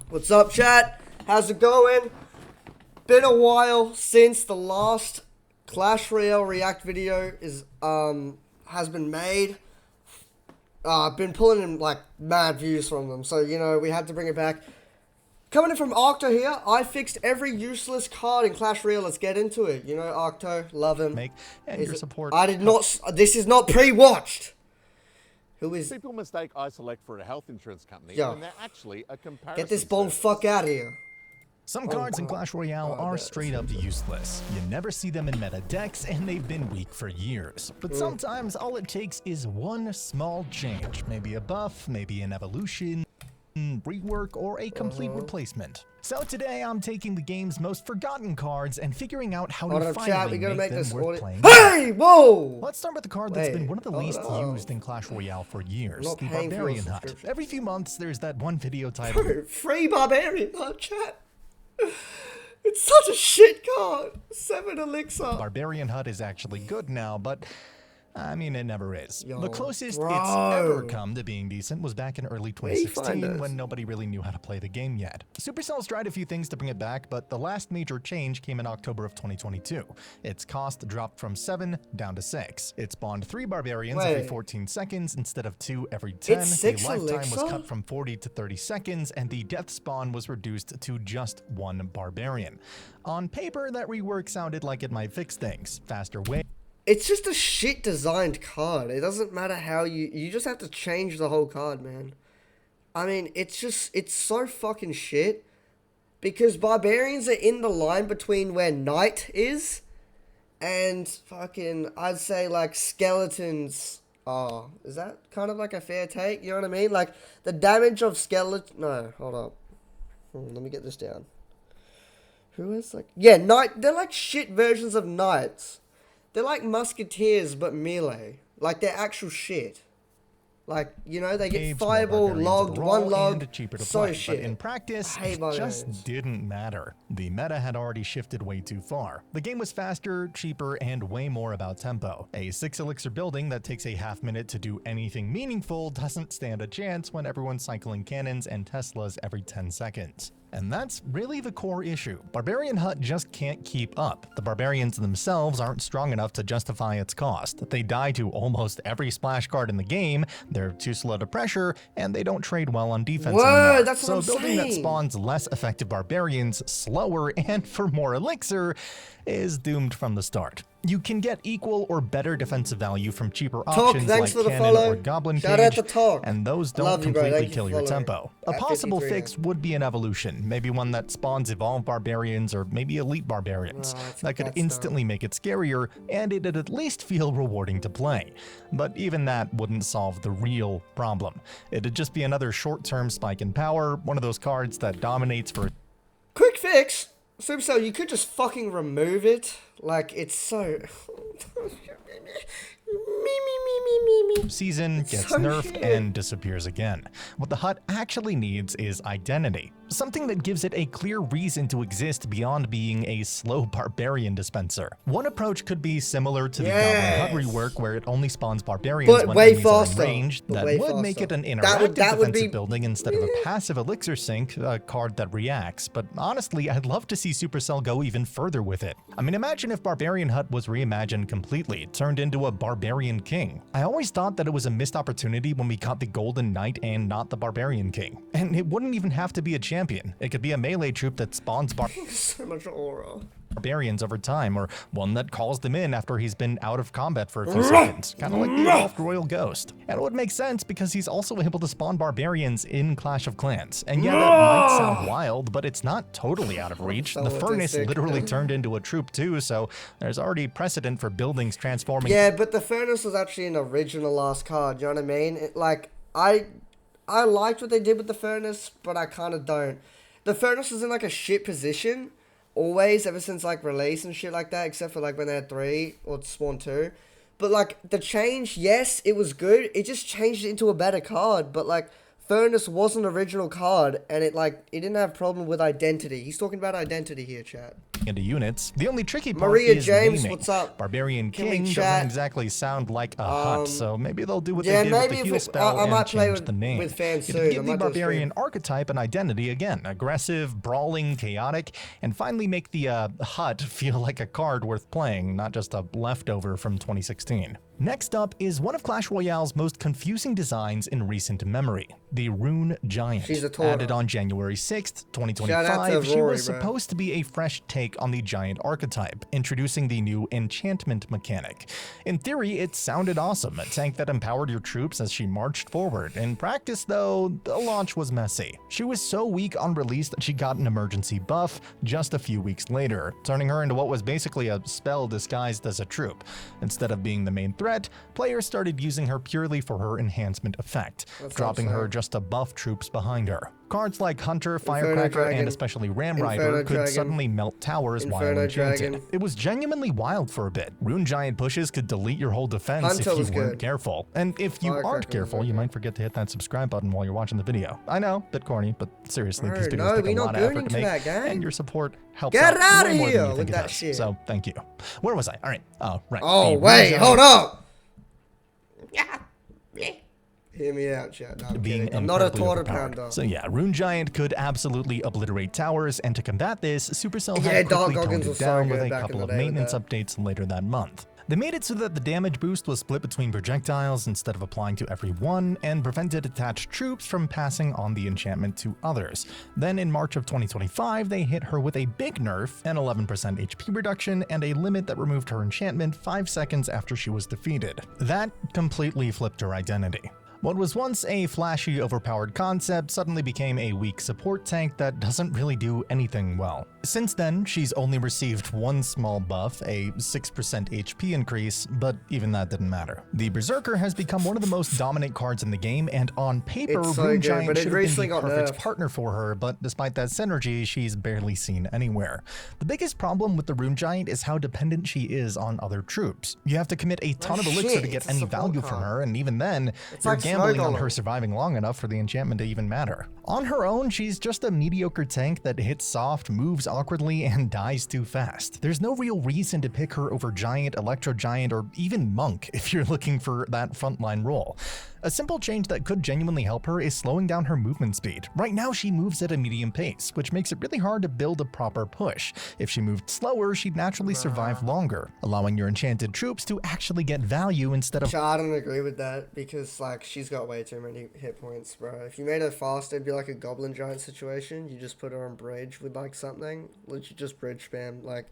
What's up, chat? How's it going? Been a while since the last Clash Royale React video has been made. I've been pulling in like mad views from them, so you know we had to bring it back. Coming in from Octo here, I fixed every useless card in Clash Royale. Let's get into it. You know, Octo, love him. And your support. I did not. This is not pre-watched. Who is? People mistake iSelect for a health insurance company when they're actually a comparison. Get this bone fuck out of here. Some cards in Clash Royale are straight up useless. You never see them in meta decks, and they've been weak for years. But sometimes all it takes is one small change. Maybe a buff, maybe an evolution, rework, or a complete replacement. So today I'm taking the game's most forgotten cards and figuring out how to finally make them worth playing. Hey, whoa! Let's start with the card that's been one of the least used in Clash Royale for years, the Barbarian Hut. Every few months there's that one video titled Free Barbarian Hut, chat. It's such a shit card. 7 elixir. Barbarian Hut is actually good now, but I mean, it never is. The closest it's ever come to being decent was back in early 2016 when nobody really knew how to play the game yet. Supercell's tried a few things to bring it back, but the last major change came in October of 2022. Its cost dropped from 7 down to 6. It spawned 3 Barbarians every 14 seconds instead of 2 every 10. The lifetime was cut from 40 to 30 seconds, and the death spawn was reduced to just 1 Barbarian. On paper, that rework sounded like it might fix things. Faster way. It's just a shit designed card. It doesn't matter how you just have to change the whole card, man. I mean, it's so fucking shit. Because Barbarians are in the line between where Knight is and fucking, I'd say like Skeletons are. Is that kind of like a fair take? You know what I mean? Like the damage of Skeleton. No, hold up. Let me get this down. Who is like, yeah, Knight. They're like shit versions of Knights. They're like Musketeers, but melee. Like, they're actual shit. Like, you know, they get fireball, logged, one log, cheaper to so play, shit. But in practice, it just didn't matter. The meta had already shifted way too far. The game was faster, cheaper, and way more about tempo. A 6 elixir building that takes a half minute to do anything meaningful doesn't stand a chance when everyone's cycling cannons and Teslas every 10 seconds. And that's really the core issue. Barbarian Hut just can't keep up. The Barbarians themselves aren't strong enough to justify its cost. They die to almost every splash card in the game, they're too slow to pressure, and they don't trade well on defense anymore. That's what I'm so building saying. that spawns less effective Barbarians, slower, and for more elixir is doomed from the start. You can get equal or better defensive value from cheaper options like Cannon or Goblin Cage, and those don't completely kill your tempo. A possible fix would be an evolution, maybe one that spawns evolved Barbarians or maybe elite Barbarians. That could instantly make it scarier, and it'd at least feel rewarding to play. But even that wouldn't solve the real problem. It'd just be another short-term spike in power, one of those cards that dominates for... Quick fix! Supercell, you could just fucking remove it. Like, it's so... season, gets nerfed, and disappears again. What the Hut actually needs is identity. Something that gives it a clear reason to exist beyond being a slow Barbarian dispenser. One approach could be similar to the Goblin Hut rework, where it only spawns Barbarians when enemies are in range. That would make it an interactive defensive building instead of a passive elixir sink, a card that reacts. But honestly, I'd love to see Supercell go even further with it. I mean, imagine if Barbarian Hut was reimagined completely, turned into a Barbarian King. I always thought that it was a missed opportunity when we got the Golden Knight and not the Barbarian King. And it wouldn't even have to be a champion. It could be a melee troop that spawns so much aura. Barbarians over time, or one that calls them in after he's been out of combat for a few seconds, kind of like the evolved Royal Ghost. And it would make sense because he's also able to spawn Barbarians in Clash of Clans. And yeah, that might sound wild, but it's not totally out of reach. The Furnace literally turned into a troop too, so there's already precedent for buildings transforming. Yeah, but the Furnace was actually an original last card, you know what I mean? I liked what they did with the Furnace, but I kind of don't. The Furnace was in like a shit position, always, ever since like release and shit like that, except for like when they had 3 or Spawn 2. But like the change, yes, it was good. It just changed it into a better card, but like Furnace was an original card, and it didn't have a problem with identity. He's talking about identity here, chat. into units. The only tricky part Maria is James, naming. what's up? Barbarian Can we King chat? doesn't exactly sound like a hut, so maybe they'll do what yeah, they did with the maybe heal if spell I and might play change the name. with fans It soon. would give I the might do a barbarian stream. archetype an identity again, aggressive, brawling, chaotic, and finally make the hut feel like a card worth playing, not just a leftover from 2016. Next up is one of Clash Royale's most confusing designs in recent memory, the Rune Giant. She's a total. Added on January 6th, Shout out to 2025, she Rory, was bro. supposed to be a fresh take on the Giant archetype, introducing the new enchantment mechanic. In theory, it sounded awesome, a tank that empowered your troops as she marched forward. In practice, though, the launch was messy. She was so weak on release that she got an emergency buff just a few weeks later, turning her into what was basically a spell disguised as a troop. Instead of being the main threat, players started using her purely for her enhancement effect, dropping her just to buff troops behind her. Cards like Hunter, Firecracker, Dragon. and especially Ramrider Inferno could Dragon. suddenly melt towers while Inferno enchanted. Dragon. It was genuinely wild for a bit. Rune Giant pushes could delete your whole defense Hunter if was you weren't good. careful. And if you Firecracker aren't was careful, you okay. might forget to hit that subscribe button while you're watching the video. I know, bit corny, but seriously, these Bro, videos no, take we a not lot of effort gooning to to make, that, gang. and your support helps Get out outta way more than here you with think it that does. shit. So, thank you. Where was I? All right. Oh, right. Oh, The Rune wait, Giant hold up. Hear me out, chat. No, I'm being kidding. I'm not a incredibly quarter overpowered. pounder. So yeah, Rune Giant could absolutely obliterate towers, and to combat this, Supercell Yeah, had Dark quickly toned Goggins it was so down with good a back in couple the of day with maintenance that. updates later that month. They made it so that the damage boost was split between projectiles instead of applying to every one, and prevented attached troops from passing on the enchantment to others. Then in March of 2025, they hit her with a big nerf, an 11% HP reduction, and a limit that removed her enchantment 5 seconds after she was defeated. That completely flipped her identity. What was once a flashy, overpowered concept suddenly became a weak support tank that doesn't really do anything well. Since then, she's only received one small buff, a 6% HP increase, but even that didn't matter. The Berserker has become one of the most dominant cards in the game, and on paper, It's so Rune good, Giant but it should have been recently the got perfect nerfed. partner for her, but despite that synergy, she's barely seen anywhere. The biggest problem with the Rune Giant is how dependent she is on other troops. You have to commit a ton of elixir shit, to get it's a any support value from card. her, and even then, It's you're like gambling on Snow her Golem. surviving long enough for the enchantment to even matter. On her own, she's just a mediocre tank that hits soft, moves awkwardly, and dies too fast. There's no real reason to pick her over Giant, Electro Giant, or even Monk if you're looking for that frontline role. A simple change that could genuinely help her is slowing down her movement speed. Right now, she moves at a medium pace, which makes it really hard to build a proper push. If she moved slower, she'd naturally survive longer, allowing your enchanted troops to actually get value instead of I don't agree with that because like she's got way too many hit points, bro. If you made her fast, it'd be like a Goblin Giant situation. You just put her on bridge with like something. Literally just bridge spam. Like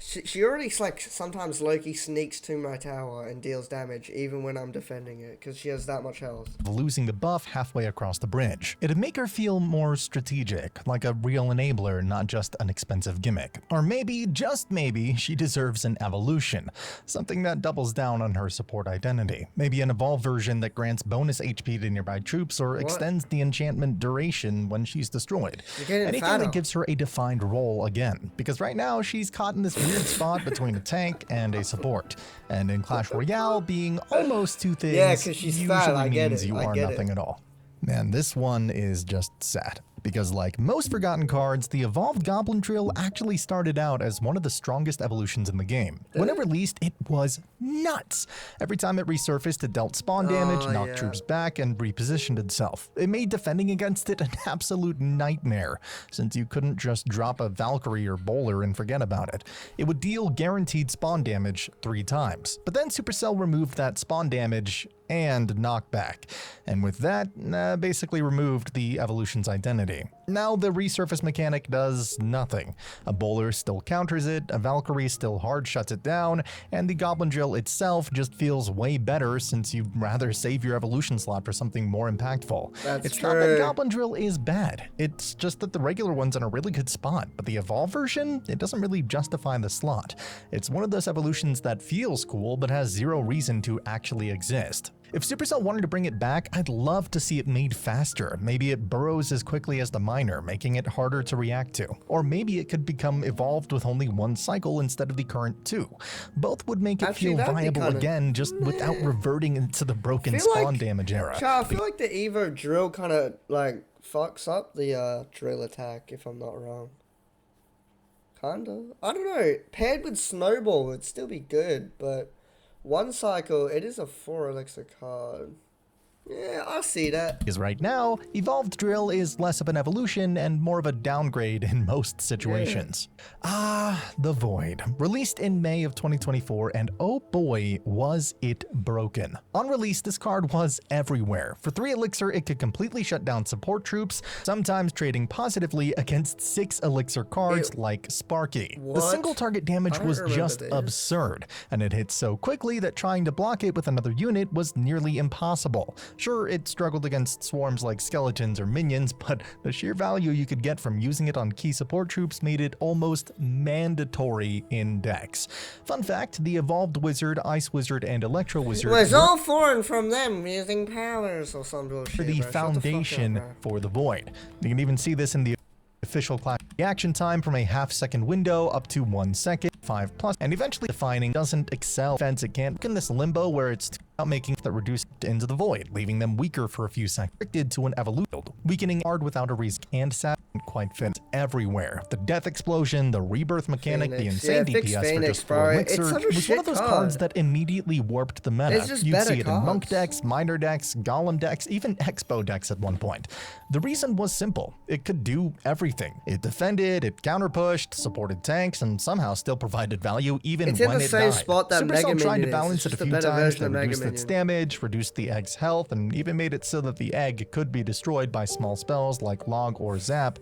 she already like sometimes Loki sneaks to my tower and deals damage even when I'm defending it because she has that much health. losing the buff halfway across the bridge. It'd make her feel more strategic, like a real enabler, not just an expensive gimmick. Or maybe, just maybe, she deserves an evolution, something that doubles down on her support identity. Maybe an evolved version that grants bonus HP to nearby troops or extends the enchantment duration when she's destroyed. You're getting Anything fatter. that gives her a defined role again, because right now she's caught in this weird spot between a tank and a support. And in Clash Royale, being almost two things Yeah, 'cause she's usually fat, I get means it, you I are get it. nothing at all. Man, this one is just sad. Because like most forgotten cards, the Evolved Goblin Drill actually started out as one of the strongest evolutions in the game. When it released, it was nuts. Every time it resurfaced, it dealt spawn damage, knocked troops back, and repositioned itself. It made defending against it an absolute nightmare, since you couldn't just drop a Valkyrie or Bowler and forget about it. It would deal guaranteed spawn damage 3 times. But then Supercell removed that spawn damage and knockback, and with that, basically removed the evolution's identity. Now the resurface mechanic does nothing. A Bowler still counters it, a Valkyrie still hard shuts it down, and the Goblin Drill itself just feels way better since you'd rather save your evolution slot for something more impactful. It's not that Goblin Drill is bad, it's just that the regular one's in a really good spot, but the Evolved version, it doesn't really justify the slot. It's one of those evolutions that feels cool but has zero reason to actually exist. If Supercell wanted to bring it back, I'd love to see it made faster. Maybe it burrows as quickly as the miner, making it harder to react to. Or maybe it could become evolved with only 1 cycle instead of the current 2. Both would make it feel viable again, just without reverting into the broken spawn damage era. I feel like the Evo drill kind of like fucks up the drill attack, if I'm not wrong. Kinda. I don't know. Paired with Snowball, it'd still be good, but one cycle, it is a 4 elixir card. Yeah, I see that. Because right now, Evolved Drill is less of an evolution and more of a downgrade in most situations. The Void. Released in May of 2024, and oh boy, was it broken. On release, this card was everywhere. For 3 elixir, it could completely shut down support troops, sometimes trading positively against 6 elixir cards like Sparky. What? The single target damage was just absurd, and it hit so quickly that trying to block it with another unit was nearly impossible. Sure, it struggled against swarms like skeletons or minions, but the sheer value you could get from using it on key support troops made it almost mandatory in decks. Fun fact, the Evolved Wizard, Ice Wizard, and Electro Wizard was all foreign from them using powers or some bullshit. The foundation for the Void. You can even see this in the official class reaction time from a half-second window up to 1 second, 5+, and eventually defining doesn't excel defense. It can't in this limbo where it's making that reduced into the Void, leaving them weaker for a few seconds, restricted to an evolution, weakening hard without a reason, and sad quite fit everywhere. The Death Explosion, the Rebirth mechanic, the insane DPS for just 4 elixir was one of those cards that immediately warped the meta. You'd see it in Monk decks, Miner decks, Golem decks, even Expo decks at one point. The reason was simple. It could do everything. It defended, it counterpushed, supported tanks, and somehow still provided value even when it died. It's in the same spot that Mega Minion tried to balance it a few times to reduce its damage, reduced the egg's health, and even made it so that the egg could be destroyed by small spells like Log or Zap.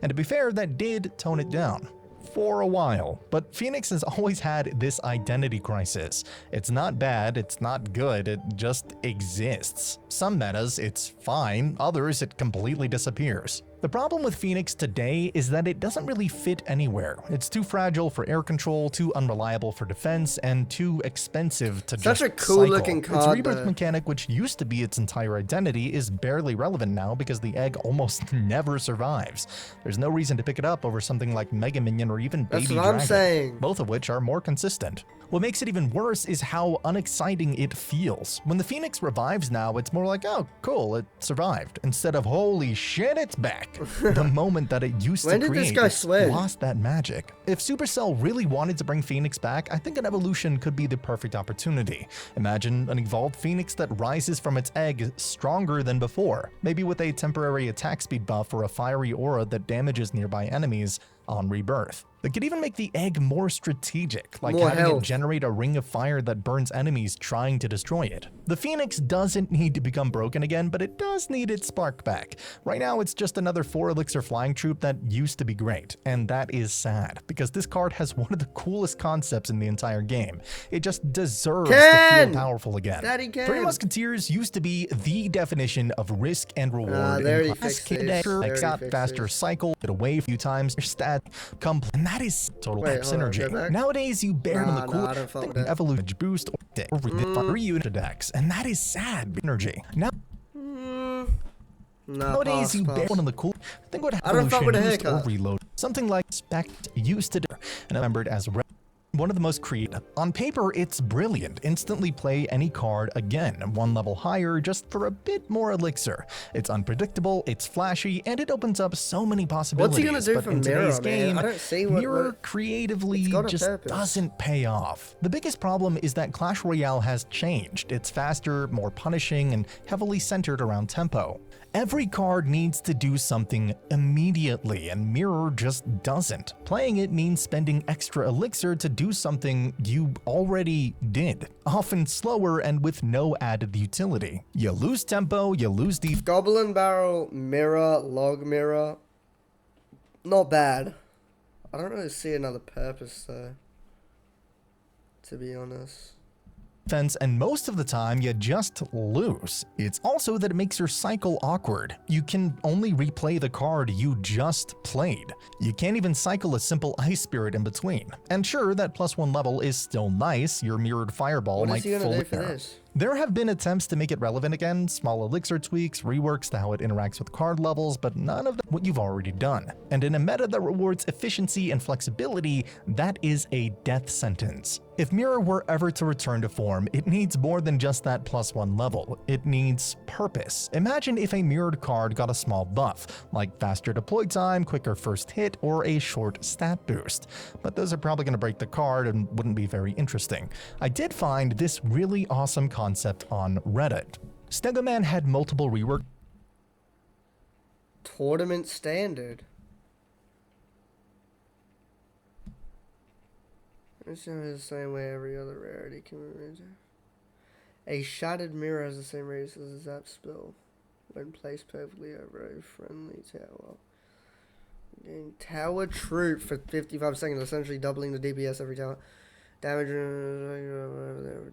And to be fair, that did tone it down. For a while, but Phoenix has always had this identity crisis. It's not bad, it's not good, it just exists. Some metas, it's fine, others, it completely disappears. The problem with Phoenix today is that it doesn't really fit anywhere. It's too fragile for air control, too unreliable for defense, and too expensive to just Such a cool cycle. looking card. Its rebirth mechanic, which used to be its entire identity, is barely relevant now because the egg almost never survives. There's no reason to pick it up over something like Mega Minion or even Baby Dragon, I'm saying. Both of which are more consistent. What makes it even worse is how unexciting it feels. When the Phoenix revives now, it's more like, oh, cool, it survived, instead of, holy shit, it's back. The moment that it used to create, it lost that magic. If Supercell really wanted to bring Phoenix back, I think an evolution could be the perfect opportunity. Imagine an evolved Phoenix that rises from its egg stronger than before, maybe with a temporary attack speed buff or a fiery aura that damages nearby enemies on rebirth. It could even make the egg more strategic, like having it generate a ring of fire that burns enemies trying to destroy it. The Phoenix doesn't need to become broken again, but it does need its spark back. Right now, it's just another 4 elixir flying troop that used to be great, and that is sad, because this card has one of the coolest concepts in the entire game. It just deserves to feel powerful again. 3 Musketeers used to be the definition of risk and reward. Faster cycle, get away a few times, your stat and that is total synergy. Nowadays, you bear on the cool evolution boost or reunit decks, and that is sad energy. Nowadays, you bear one on the cool. Think what evolution boost or reload. Something like Spect used to do, and remembered as one of the most creative. On paper, it's brilliant. Instantly play any card again, 1 level higher, just for a bit more elixir. It's unpredictable, it's flashy, and it opens up so many possibilities. What's he gonna do for Mirror, game, man? I don't see what Mirror creatively just doesn't pay off. The biggest problem is that Clash Royale has changed. It's faster, more punishing, and heavily centered around tempo. Every card needs to do something immediately, and Mirror just doesn't. Playing it means spending extra elixir to do something you already did, often slower and with no added utility. You lose tempo, you lose the Goblin Barrel, Mirror, Log Mirror. Not bad. I don't really see another purpose though, to be honest. Defense, and most of the time you just lose. It's also that it makes your cycle awkward. You can only replay the card you just played. You can't even cycle a simple Ice Spirit in between. And sure, that +1 level is still nice. Your Mirrored Fireball might full it. There have been attempts to make it relevant again, small elixir tweaks, reworks to how it interacts with card levels, but none of what you've already done. And in a meta that rewards efficiency and flexibility, that is a death sentence. If Mirror were ever to return to form, it needs more than just that +1 level. It needs purpose. Imagine if a mirrored card got a small buff, like faster deploy time, quicker first hit, or a short stat boost. But those are probably going to break the card and wouldn't be very interesting. I did find this really awesome concept on Reddit. Stegoman had multiple rework Tournament standard. It's the same way every other rarity can be. A shattered mirror has the same radius as a zap spell when placed perfectly over a friendly tower. Gain tower troop for 55 seconds, essentially doubling the DPS every tower. Damage mirror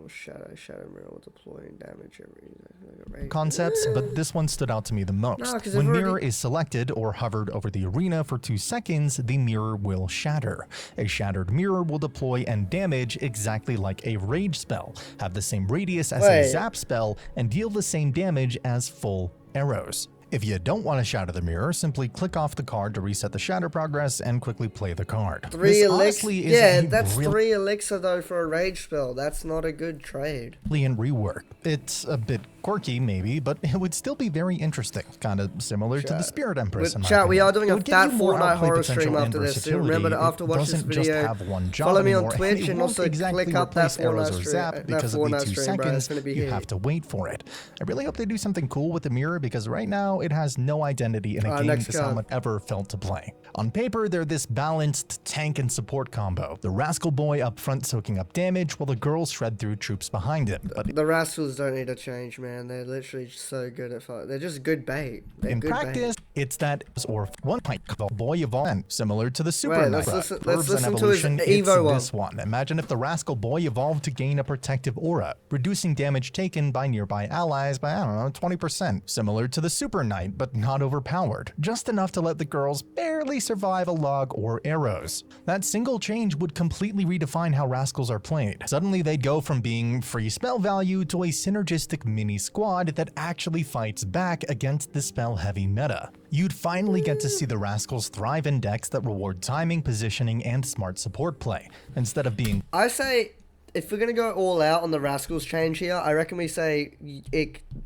will shadow mirror will deploy and damage every concepts, but this one stood out to me the most. No, when mirror is selected or hovered over the arena for 2 seconds, the mirror will shatter. A shattered mirror will deploy and damage exactly like a rage spell, have the same radius as a zap spell, and deal the same damage as full arrows. If you don't want to shatter the mirror, simply click off the card to reset the shatter progress and quickly play the card. 3 elixir. Yeah, that's 3 elixir though for a rage spell. That's not a good trade. Brilliant rework. It's a bit quirky maybe, but it would still be very interesting. Kind of similar to the Spirit Empress. Chat, we are doing a fat Fortnite horror stream after this. So remember to after watch this video, follow me on Twitch and also click up that Fortnite stream. Because of the 2 seconds, you have to wait for it. I really hope they do something cool with the mirror because right now it has no identity in a game that someone ever felt to play. On paper, they're this balanced tank and support combo. The Rascal Boy up front soaking up damage while the girls shred through troops behind him. But the Rascals don't need to change, man. They're literally so good at fight. They're just good bait. In practice, it's that or one point boy evolved similar to the Super Knight. Let's listen to his Evo one. This one. Imagine if the Rascal Boy evolved to gain a protective aura, reducing damage taken by nearby allies by, I don't know, 20%. Similar to the Super Knight, but not overpowered. Just enough to let the girls barely survive a log or arrows. That single change would completely redefine how Rascals are played. Suddenly they'd go from being free spell value to a synergistic mini squad that actually fights back against the spell-heavy meta. You'd finally get to see the Rascals thrive in decks that reward timing, positioning, and smart support play, instead of being... I say, if we're gonna go all out on the Rascals change here, I reckon we say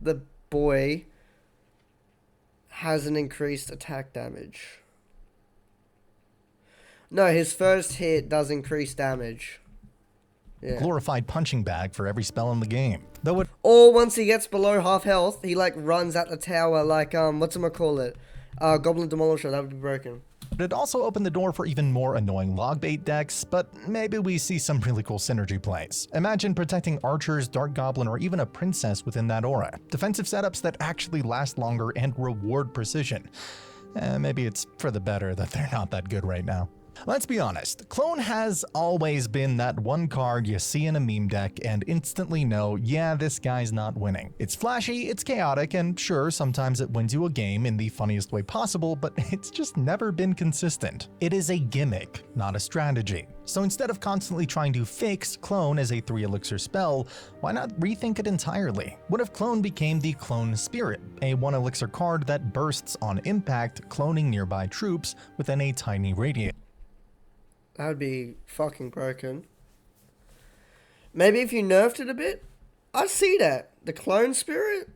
the boy has an increased attack damage. No, his first hit does increase damage. Yeah. Glorified punching bag for every spell in the game. Though it or once he gets below half health, he like runs at the tower like whatchamacallit? Goblin Demolisher, that would be broken. But it also opened the door for even more annoying log bait decks, but maybe we see some really cool synergy plays. Imagine protecting archers, Dark Goblin, or even a princess within that aura. Defensive setups that actually last longer and reward precision. Maybe it's for the better that they're not that good right now. Let's be honest, Clone has always been that one card you see in a meme deck and instantly know, yeah, this guy's not winning. It's flashy, it's chaotic, and sure, sometimes it wins you a game in the funniest way possible, but it's just never been consistent. It is a gimmick, not a strategy. So instead of constantly trying to fix Clone as a 3 elixir spell, why not rethink it entirely? What if Clone became the Clone Spirit, a 1 elixir card that bursts on impact, cloning nearby troops within a tiny radius? That would be fucking broken. Maybe if you nerfed it a bit, I see that. The Clone Spirit?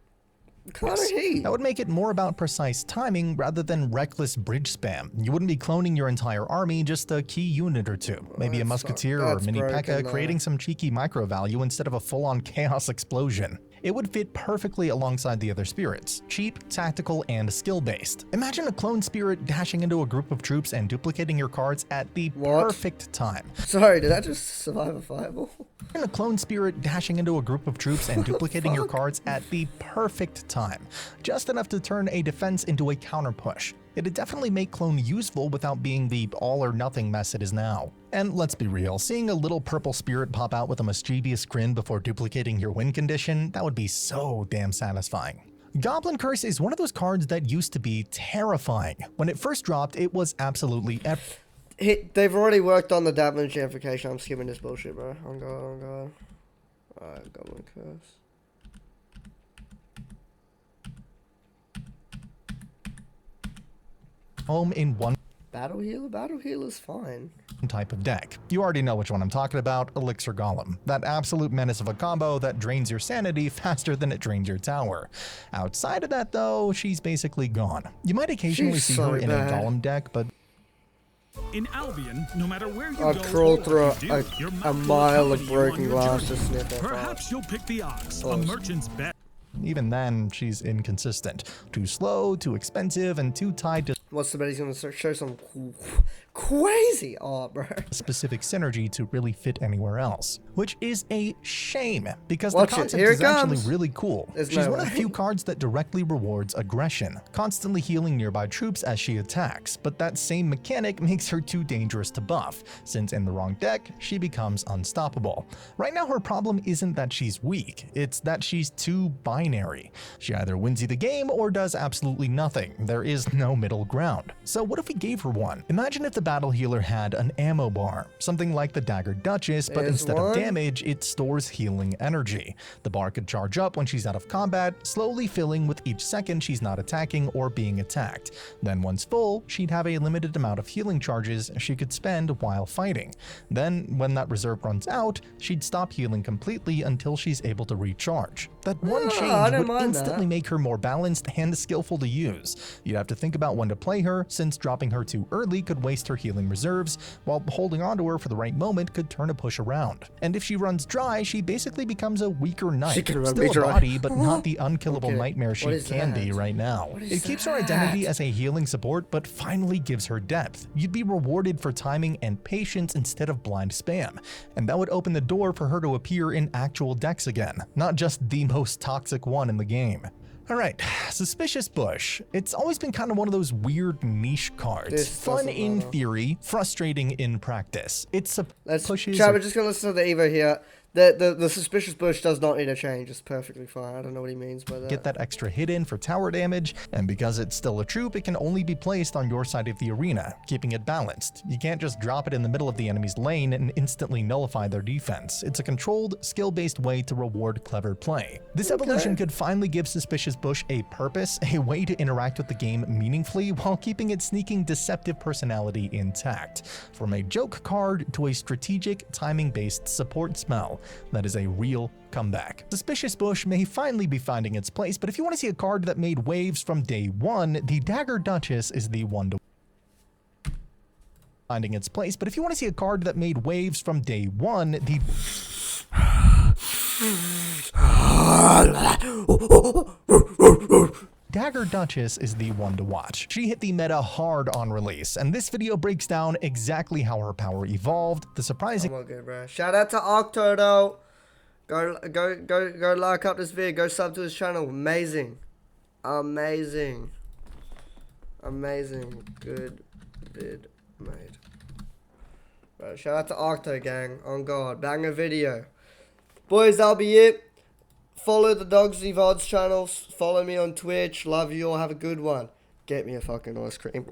Kind of heat. That would make it more about precise timing rather than reckless bridge spam. You wouldn't be cloning your entire army, just a key unit or two. Maybe a musketeer or a mini P.E.K.K.A. creating some cheeky micro value instead of a full-on chaos explosion. It would fit perfectly alongside the other spirits, cheap, tactical, and skill-based. Imagine a clone spirit dashing into a group of troops and duplicating your cards at the perfect time. Sorry, did that just survive a fireball? And a clone spirit dashing into a group of troops and duplicating your cards at the perfect time. Just enough to turn a defense into a counter push. It'd definitely make clone useful without being the all-or-nothing mess it is now. And let's be real, seeing a little purple spirit pop out with a mischievous grin before duplicating your win condition, that would be so damn satisfying. Goblin Curse is one of those cards that used to be terrifying. When it first dropped, it was absolutely They've already worked on the damage amplification. I'm skipping this bullshit, bro. Oh god, oh god. Alright, Goblin Curse. home in one Battle Healer? Battle Healer's fine. type of deck. You already know which one I'm talking about, Elixir Golem. That absolute menace of a combo that drains your sanity faster than it drains your tower. Outside of that though, she's basically gone. You might occasionally see her in a Golem deck, but in Albion, no matter where you I'd go, crawl through your a mouth will mile of accompany you on broken your glass journey. to sniff it. Perhaps you'll pick the ox, a merchant's bet. even then, she's inconsistent. Too slow, too expensive, and too tied to What's the bet he's gonna show some crazy art, bro? specific synergy to really fit anywhere else. Which is a shame, because Watch the it. concept Here is it actually comes. really cool. There's She's no one of way. the few cards that directly rewards aggression, constantly healing nearby troops as she attacks, but that same mechanic makes her too dangerous to buff, since in the wrong deck, she becomes unstoppable. Right now her problem isn't that she's weak, it's that she's too binary. She either wins you the game or does absolutely nothing. There is no middle ground. So what if we gave her one? Imagine if the battle healer had an ammo bar, something like the Dagger Duchess, but There's instead one. of damage, it stores healing energy. The bar could charge up when she's out of combat, slowly filling with each second she's not attacking or being attacked. Then once full, she'd have a limited amount of healing charges she could spend while fighting. Then, when that reserve runs out, she'd stop healing completely until she's able to recharge. That one I change don't would mind instantly that. make her more balanced and skillful to use. You'd have to think about when to play her, since dropping her too early could waste her healing reserves, while holding onto her for the right moment could turn a push around. And if she runs dry, she basically becomes a weaker knight. She can run Still me a dry. body, but not the unkillable Okay, nightmare what she is can be that? right now. What It is keeps her that? identity as a healing support, but finally gives her depth. You'd be rewarded for timing and patience instead of blind spam, and that would open the door for her to appear in actual decks again, not just the most toxic one in the game. Alright, Suspicious Bush. It's always been kind of one of those weird niche cards. This Fun doesn't in matter. theory, frustrating in practice. It's a Let's pushes chat. We're just gonna listen to the Evo here. The Suspicious Bush does not need a change. It's perfectly fine. I don't know what he means by that. get that extra hit in for tower damage, and because it's still a troop, it can only be placed on your side of the arena, keeping it balanced. You can't just drop it in the middle of the enemy's lane and instantly nullify their defense. It's a controlled, skill-based way to reward clever play. This evolution could finally give Suspicious Bush a purpose, a way to interact with the game meaningfully while keeping its sneaking, deceptive personality intact. From a joke card to a strategic, timing-based support spell, that is a real comeback. Suspicious Bush may finally be finding its place, but if you want to see a card that made waves from day one, the Dagger Duchess is the one to finding its place. But if you want to see a card that made waves from day one, the Dagger Duchess is the one to watch. She hit the meta hard on release, and this video breaks down exactly how her power evolved, the surprising I'm all good, bro. Shout out to Octo though. Go like up this video. Go sub to his channel. Amazing, amazing, amazing. Good vid made. Bro, shout out to Octo gang. On God, banger video. Boys, that'll be it. Follow the Dogsy VODs channels. Follow me on Twitch. Love you all. Have a good one. Get me a fucking ice cream.